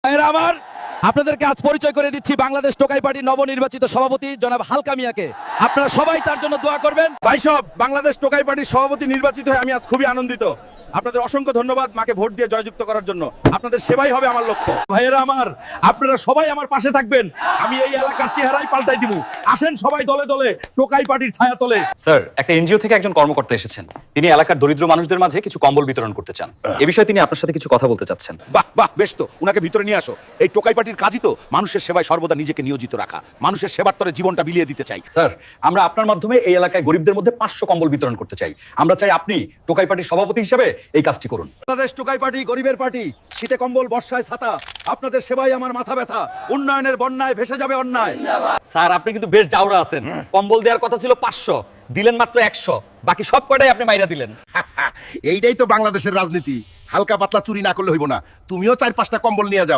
আমার আপনাদেরকে আজ পরিচয় করে দিচ্ছি বাংলাদেশ টোকাই পার্টির নবনির্বাচিত সভাপতি জনাব হালকা মিয়াকে। আপনারা সবাই তার জন্য দোয়া করবেন। ভাই সব বাংলাদেশ টোকাই পার্টির সভাপতি নির্বাচিত হয়ে আমি আজ খুবই আনন্দিত। আপনাদের অসংখ্য ধন্যবাদ মাকে ভোট দিয়ে জয়যুক্ত করার জন্য। আপনাদের সেবাই হবে আমার লক্ষ্য। ভাইয়েরা আমার, আপনারা সবাই আমার পাশে থাকবেন। আমি এই এলাকার চেহারাই পাল্টাই দিব। আসেন সবাই দলে দলে টোকাই পার্টির ছায়া তলে। স্যার, একটা এনজিও থেকে একজন কর্মকর্তা এসেছেন। তিনি এলাকার দরিদ্র মানুষদের মাঝে কিছু কম্বল বিতরণ করতে চান। এ বিষয়ে তিনি আপনার সাথে কিছু কথা বলতে চাচ্ছেন। বাহ বাহ, বেশ তো, উনাকে ভিতরে নিয়ে আসো। এই টোকাই পার্টির কাজই তো মানুষের সেবায় সর্বদা নিজেকে নিয়োজিত রাখা, মানুষের সেবার তরে জীবনটা বিলিয়ে দিতে চাই। স্যার, আমরা আপনার মাধ্যমে এই এলাকায় গরিবদের মধ্যে 500 কম্বল বিতরণ করতে চাই। আমরা চাই আপনি টোকাই পার্টির সভাপতি হিসেবে এই কাজটি করুন। বাংলাদেশ টোকাই পার্টি গরিবের পার্টি, শীতে কম্বল বর্ষায় ছাতা, আপনাদের সেবাই আমার মাথা ব্যথা। উন্নয়নের বন্যায় ভেসে যাবে অন্যায়। স্যার, আপনি কিন্তু বেশ জাউরা আছেন। কম্বল দেওয়ার কথা ছিল 500, দিলেন মাত্র 100, বাকি সব কয়টাই আপনি মাইরা দিলেন। এইটাই তো বাংলাদেশের রাজনীতি। হালকা পাতলা চুরি না করলে হইব না। তুমিও 4-5টা কম্বল নিয়ে যাও।